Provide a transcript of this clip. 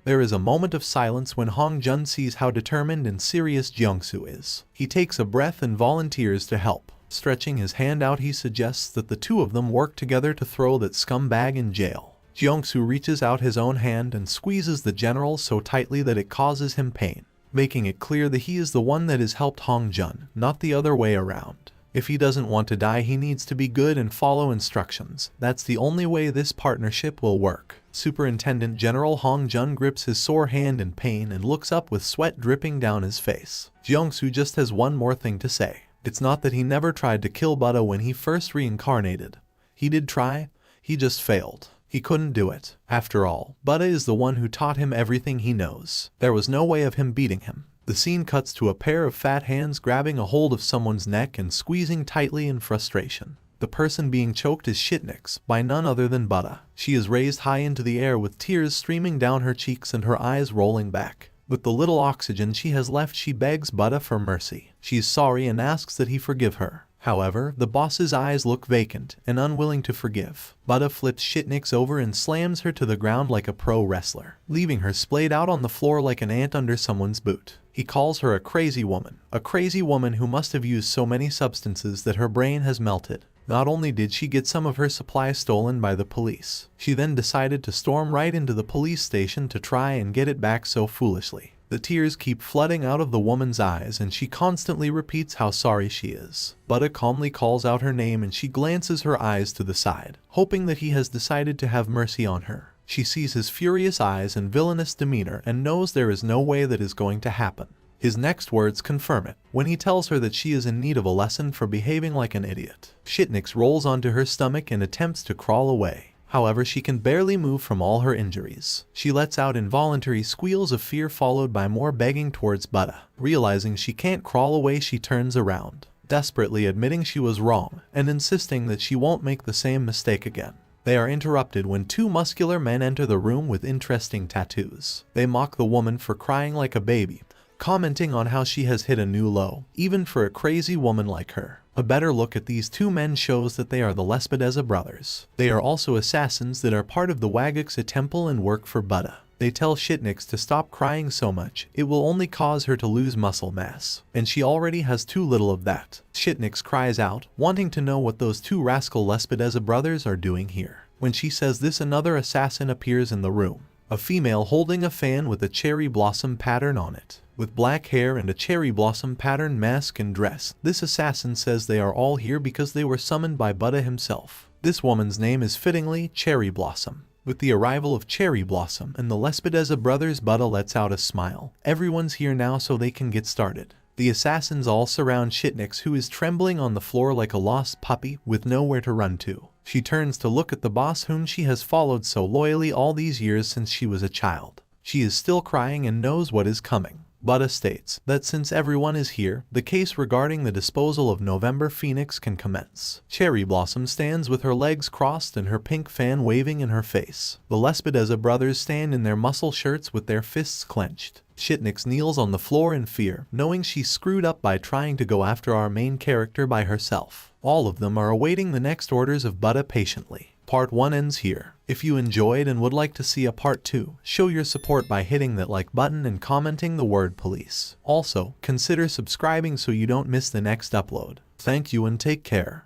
There is a moment of silence when Hong Jun sees how determined and serious Jeong-soo is. He takes a breath and volunteers to help. Stretching his hand out, he suggests that the two of them work together to throw that scumbag in jail. Jeong-soo reaches out his own hand and squeezes the general so tightly that it causes him pain, making it clear that he is the one that has helped Hong Jun, not the other way around. If he doesn't want to die, he needs to be good and follow instructions. That's the only way this partnership will work. Superintendent General Hong Jun grips his sore hand in pain and looks up with sweat dripping down his face. Jeong-soo just has one more thing to say. It's not that he never tried to kill Buddha when he first reincarnated. He did try, he just failed. He couldn't do it. After all, Buddha is the one who taught him everything he knows. There was no way of him beating him. The scene cuts to a pair of fat hands grabbing a hold of someone's neck and squeezing tightly in frustration. The person being choked is Shitnix, by none other than Buddha. She is raised high into the air with tears streaming down her cheeks and her eyes rolling back. With the little oxygen she has left, she begs Buddha for mercy. She is sorry and asks that he forgive her. However, the boss's eyes look vacant and unwilling to forgive. Buddha flips Shitnix over and slams her to the ground like a pro wrestler, leaving her splayed out on the floor like an ant under someone's boot. He calls her a crazy woman who must have used so many substances that her brain has melted. Not only did she get some of her supply stolen by the police, she then decided to storm right into the police station to try and get it back so foolishly. The tears keep flooding out of the woman's eyes and she constantly repeats how sorry she is. Buddha calmly calls out her name and she glances her eyes to the side, hoping that he has decided to have mercy on her. She sees his furious eyes and villainous demeanor and knows there is no way that is going to happen. His next words confirm it, when he tells her that she is in need of a lesson for behaving like an idiot. Shitnix rolls onto her stomach and attempts to crawl away. However, she can barely move from all her injuries. She lets out involuntary squeals of fear followed by more begging towards Buddha. Realizing she can't crawl away, she turns around, desperately admitting she was wrong and insisting that she won't make the same mistake again. They are interrupted when two muscular men enter the room with interesting tattoos. They mock the woman for crying like a baby, commenting on how she has hit a new low, even for a crazy woman like her. A better look at these two men shows that they are the Lespedeza brothers. They are also assassins that are part of the Wagaksa temple and work for Buddha. They tell Shitnix to stop crying so much, it will only cause her to lose muscle mass, and she already has too little of that. Shitnix cries out, wanting to know what those two rascal Lespedeza brothers are doing here. When she says this, another assassin appears in the room. A female holding a fan with a cherry blossom pattern on it. With black hair and a cherry blossom pattern mask and dress, this assassin says they are all here because they were summoned by Buddha himself. This woman's name is fittingly Cherry Blossom. With the arrival of Cherry Blossom and the Lespedeza brothers, Buddha lets out a smile. Everyone's here now so they can get started. The assassins all surround Shitnix, who is trembling on the floor like a lost puppy with nowhere to run to. She turns to look at the boss whom she has followed so loyally all these years since she was a child. She is still crying and knows what is coming. Buddha states that since everyone is here, the case regarding the disposal of November Phoenix can commence. Cherry Blossom stands with her legs crossed and her pink fan waving in her face. The Lespedeza brothers stand in their muscle shirts with their fists clenched. Shitnix kneels on the floor in fear, knowing she screwed up by trying to go after our main character by herself. All of them are awaiting the next orders of Buddha patiently. Part 1 ends here. If you enjoyed and would like to see a part 2, show your support by hitting that like button and commenting the word police. Also, consider subscribing so you don't miss the next upload. Thank you and take care.